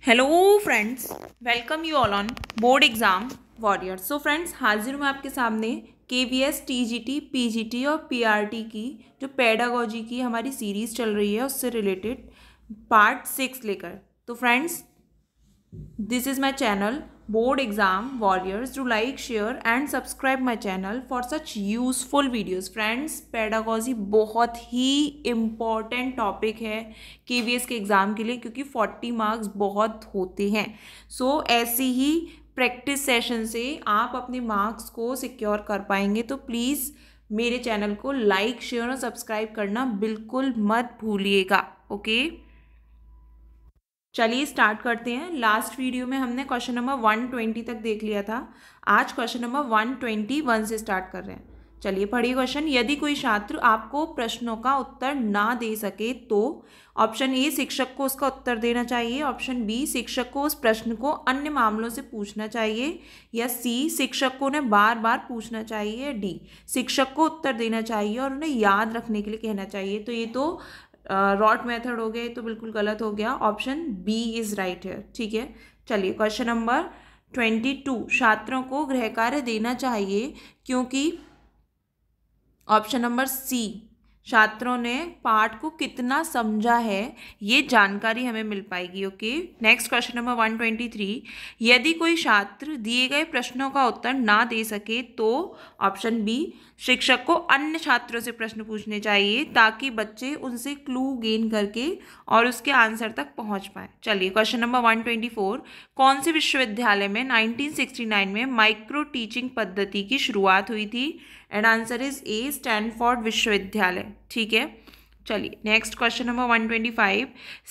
Hello friends, welcome you all on board exam warrior. So friends, हाजिर हूँ आपके सामने KVS TGT PGT और PRT की जो पेडागोजी की हमारी सीरीज़ चल रही है उससे रिलेटेड पार्ट 6 लेकर। तो friends, this is my channel board exam warriors. Do like, share and subscribe my channel for such useful videos. Friends, pedagogy बहुत ही इम्पॉर्टेंट टॉपिक है KVS के एग्ज़ाम के लिए, क्योंकि 40 मार्क्स बहुत होते हैं। सो ऐसी ही प्रैक्टिस सेशन से आप अपने मार्क्स को सिक्योर कर पाएंगे। तो प्लीज़ मेरे चैनल को लाइक, शेयर और सब्सक्राइब करना बिल्कुल मत भूलिएगा। ओके, चलिए स्टार्ट करते हैं। लास्ट वीडियो में हमने क्वेश्चन नंबर 120 तक देख लिया था। आज क्वेश्चन नंबर 121 से स्टार्ट कर रहे हैं। चलिए पढ़िए क्वेश्चन। यदि कोई छात्र आपको प्रश्नों का उत्तर ना दे सके तो ऑप्शन ए, शिक्षक को उसका उत्तर देना चाहिए। ऑप्शन बी, शिक्षक को उस प्रश्न को अन्य मामलों से पूछना चाहिए। या सी, शिक्षक को उन्हें बार बार पूछना चाहिए। डी, शिक्षक को उत्तर देना चाहिए और उन्हें याद रखने के लिए कहना चाहिए। तो ये तो रॉट मेथड हो गया, ये तो बिल्कुल गलत हो गया। ऑप्शन बी इज राइट है। ठीक है, चलिए क्वेश्चन नंबर 22, छात्रों को गृह कार्य देना चाहिए क्योंकि ऑप्शन नंबर सी, छात्रों ने पाठ को कितना समझा है ये जानकारी हमें मिल पाएगी। ओके, नेक्स्ट क्वेश्चन नंबर 123, यदि कोई छात्र दिए गए प्रश्नों का उत्तर ना दे सके तो ऑप्शन बी, शिक्षक को अन्य छात्रों से प्रश्न पूछने चाहिए ताकि बच्चे उनसे क्लू गेन करके और उसके आंसर तक पहुंच पाए। चलिए क्वेश्चन नंबर 124, कौन से विश्वविद्यालय में 1969 में माइक्रो टीचिंग पद्धति की शुरुआत हुई थी? And answer is a, Stanford विश्वविद्यालय। ठीक है, चलिए नेक्स्ट क्वेश्चन नंबर 125,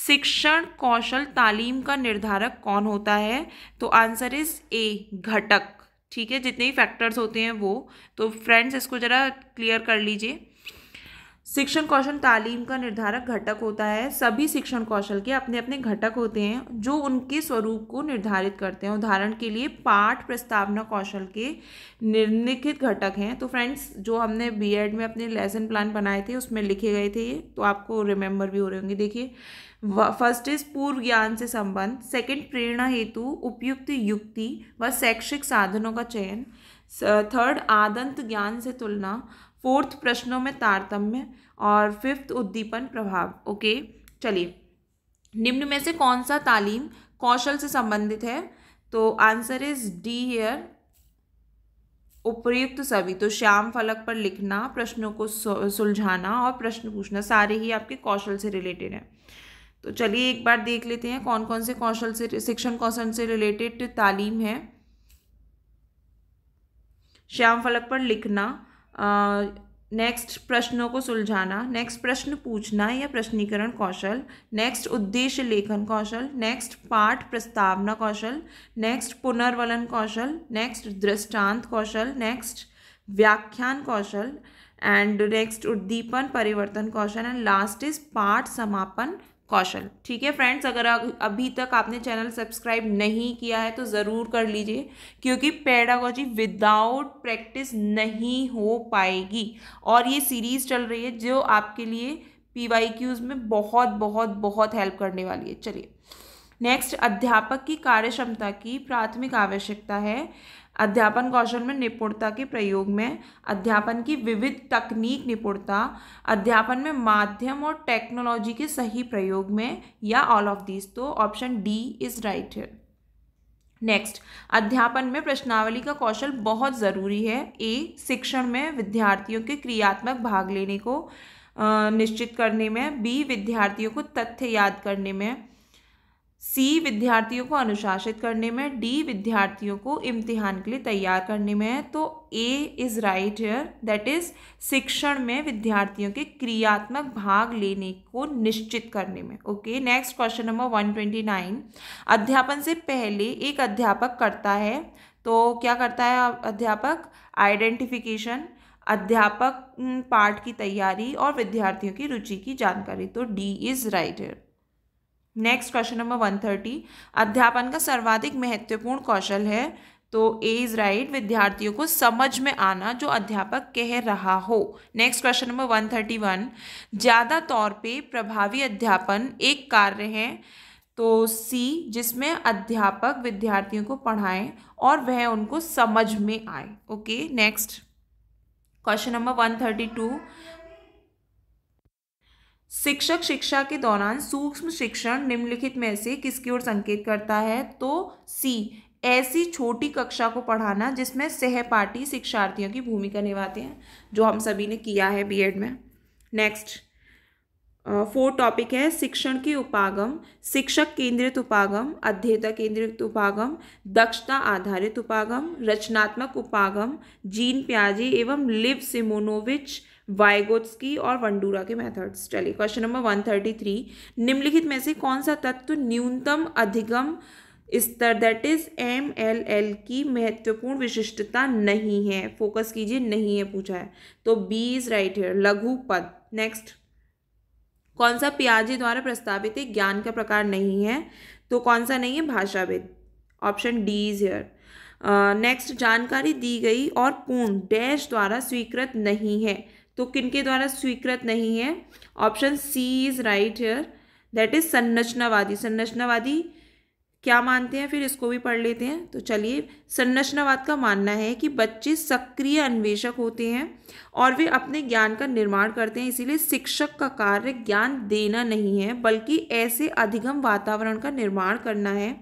शिक्षण कौशल तालीम का निर्धारक कौन होता है? तो आंसर इज ए, घटक। ठीक है, जितने ही फैक्टर्स होते हैं वो। तो फ्रेंड्स, इसको जरा क्लियर कर लीजिए। शिक्षण कौशल तालीम का निर्धारक घटक होता है। सभी शिक्षण कौशल के अपने अपने घटक होते हैं जो उनके स्वरूप को निर्धारित करते हैं। उदाहरण के लिए पाठ प्रस्तावना कौशल के निम्नलिखित घटक हैं। तो फ्रेंड्स, जो हमने बीएड में अपने लेसन प्लान बनाए थे उसमें लिखे गए थे ये, तो आपको रिमेंबर भी हो रहे होंगे। देखिए, फर्स्ट इज पूर्व ज्ञान से संबंध, सेकंड प्रेरणा हेतु उपयुक्त युक्ति व शैक्षिक साधनों का चयन, थर्ड आदंत ज्ञान से तुलना, फोर्थ प्रश्नों में तारतम्य और फिफ्थ उद्दीपन प्रभाव। ओके, चलिए, निम्न में से कौन सा तालीम कौशल से संबंधित है? तो आंसर इज डी हियर, उपयुक्त सभी। तो श्याम फलक पर लिखना, प्रश्नों को सुलझाना और प्रश्न पूछना सारे ही आपके कौशल से रिलेटेड हैं। तो चलिए एक बार देख लेते हैं कौन कौन से कौशल से, शिक्षण कौशल से रिलेटेड तालीम है। श्याम फलक पर लिखना, नेक्स्ट प्रश्नों को सुलझाना, नेक्स्ट प्रश्न पूछना या प्रश्नीकरण कौशल, नेक्स्ट उद्देश्य लेखन कौशल, नेक्स्ट पाठ प्रस्तावना कौशल, नेक्स्ट पुनर्वलन कौशल, नेक्स्ट दृष्टांत कौशल, नेक्स्ट व्याख्यान कौशल एंड नेक्स्ट उद्दीपन परिवर्तन कौशल एंड लास्ट इज पाठ समापन कौशल। ठीक है फ्रेंड्स, अगर अभी तक आपने चैनल सब्सक्राइब नहीं किया है तो ज़रूर कर लीजिए, क्योंकि पेडागोजी विदाउट प्रैक्टिस नहीं हो पाएगी। और ये सीरीज़ चल रही है जो आपके लिए PYQs में बहुत बहुत बहुत हेल्प करने वाली है। चलिए नेक्स्ट, अध्यापक की कार्यक्षमता की प्राथमिक आवश्यकता है। अध्यापन कौशल में निपुणता के प्रयोग में, अध्यापन की विविध तकनीक निपुणता, अध्यापन में माध्यम और टेक्नोलॉजी के सही प्रयोग में, या ऑल ऑफ दीज। तो ऑप्शन डी इज राइट है। नेक्स्ट, अध्यापन में प्रश्नावली का कौशल बहुत ज़रूरी है। ए, शिक्षण में विद्यार्थियों के क्रियात्मक भाग लेने को निश्चित करने में, बी, विद्यार्थियों को तथ्य याद करने में, सी, विद्यार्थियों को अनुशासित करने में, डी, विद्यार्थियों को इम्तिहान के लिए तैयार करने में है। तो A is right here, that is शिक्षण में विद्यार्थियों के क्रियात्मक भाग लेने को निश्चित करने में। ओके, नेक्स्ट क्वेश्चन नंबर 129, अध्यापन से पहले एक अध्यापक करता है, तो क्या करता है अध्यापक? आइडेंटिफिकेशन, अध्यापक पाठ की तैयारी और विद्यार्थियों की रुचि की जानकारी। तो D is right here. Next question number 130, अध्यापन का सर्वाधिक महत्वपूर्ण कौशल है। तो ए इज राइट, विद्यार्थियों को समझ में आना जो अध्यापक कह रहा हो। नेक्स्ट क्वेश्चन नंबर 131, ज़्यादा तौर पे प्रभावी अध्यापन एक कार्य है तो सी, जिसमें अध्यापक विद्यार्थियों को पढ़ाएं और वह उनको समझ में आए। Okay, next question number 132। शिक्षक शिक्षा के दौरान सूक्ष्म शिक्षण निम्नलिखित में से किसकी ओर संकेत करता है? तो सी, ऐसी छोटी कक्षा को पढ़ाना जिसमें सहपाठी शिक्षार्थियों की भूमिका निभाते हैं, जो हम सभी ने किया है बीएड में। नेक्स्ट 4 टॉपिक है शिक्षण के उपागम, शिक्षक केंद्रित उपागम, अध्येता केंद्रित उपागम, दक्षता आधारित उपागम, रचनात्मक उपागम, जीन पियाजे एवं लिव सिमोनोविच, वाइगोत्स्की और वंडूरा के मेथड्स। चलिए क्वेश्चन नंबर 133। निम्नलिखित में से कौन सा तत्व न्यूनतम अधिगम स्तर दैट इज MLL की महत्वपूर्ण विशिष्टता नहीं है? फोकस कीजिए, नहीं है पूछा है, तो बी इज राइट हियर, लघु पद। नेक्स्ट, कौन सा पियाजे द्वारा प्रस्तावित एक ज्ञान का प्रकार नहीं है? तो कौन सा नहीं है? भाषाविद, option D is here. Next, जानकारी दी गई और पूर्ण डैश द्वारा स्वीकृत नहीं है, तो किनके द्वारा स्वीकृत नहीं है? Option C is right here, that is संरचनावादी। संरचनावादी क्या मानते हैं, फिर इसको भी पढ़ लेते हैं। तो चलिए, संरचनावाद का मानना है कि बच्चे सक्रिय अन्वेषक होते हैं और वे अपने ज्ञान का निर्माण करते हैं, इसीलिए शिक्षक का कार्य ज्ञान देना नहीं है बल्कि ऐसे अधिगम वातावरण का निर्माण करना है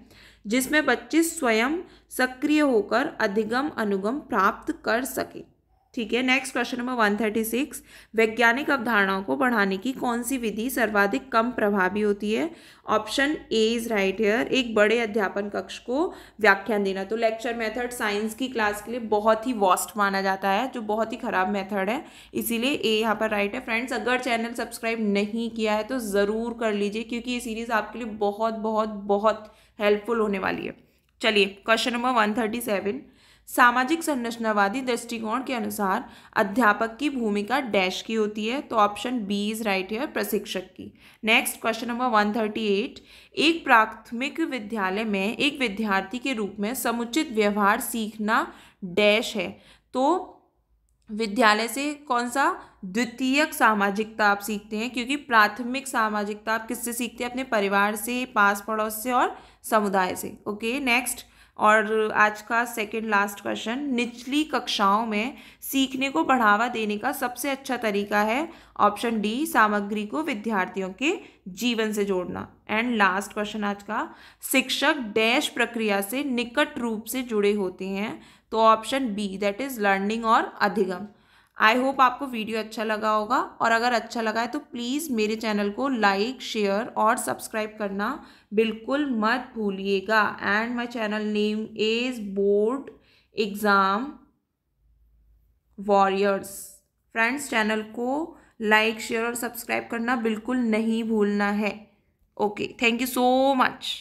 जिसमें बच्चे स्वयं सक्रिय होकर अधिगम अनुगम प्राप्त कर सके। ठीक है, नेक्स्ट क्वेश्चन नंबर 136। वैज्ञानिक अवधारणाओं को बढ़ाने की कौन सी विधि सर्वाधिक कम प्रभावी होती है? Option A is right here, एक बड़े अध्यापन कक्ष को व्याख्यान देना। तो लेक्चर मेथड साइंस की क्लास के लिए बहुत ही वॉस्ट माना जाता है, जो बहुत ही खराब मेथड है, इसीलिए ए यहाँ पर राइट है। फ्रेंड्स, अगर चैनल सब्सक्राइब नहीं किया है तो ज़रूर कर लीजिए, क्योंकि ये सीरीज़ आपके लिए बहुत बहुत बहुत हेल्पफुल होने वाली है। चलिए क्वेश्चन नंबर 137। सामाजिक संरचनावादी दृष्टिकोण के अनुसार अध्यापक की भूमिका डैश की होती है? तो ऑप्शन बी इज राइट है, प्रशिक्षक की। Next question number 138। एक प्राथमिक विद्यालय में एक विद्यार्थी के रूप में समुचित व्यवहार सीखना डैश है? तो विद्यालय से कौन सा द्वितीयक सामाजिकता आप सीखते हैं, क्योंकि प्राथमिक सामाजिकता आप किससे सीखते हैं? अपने परिवार से, पास पड़ोस से और समुदाय से। ओके, नेक्स्ट और आज का सेकंड लास्ट क्वेश्चन। निचली कक्षाओं में सीखने को बढ़ावा देने का सबसे अच्छा तरीका है? ऑप्शन डी, सामग्री को विद्यार्थियों के जीवन से जोड़ना। एंड लास्ट क्वेश्चन आज का, शिक्षक डैश प्रक्रिया से निकट रूप से जुड़े होते हैं? तो option B, that is learning और अधिगम। आई होप आपको वीडियो अच्छा लगा होगा, और अगर अच्छा लगा है तो प्लीज़ मेरे चैनल को लाइक, शेयर और सब्सक्राइब करना बिल्कुल मत भूलिएगा। And my channel name is board exam warriors. Friends, channel को लाइक, शेयर और सब्सक्राइब करना बिल्कुल नहीं भूलना है। Okay, thank you so much.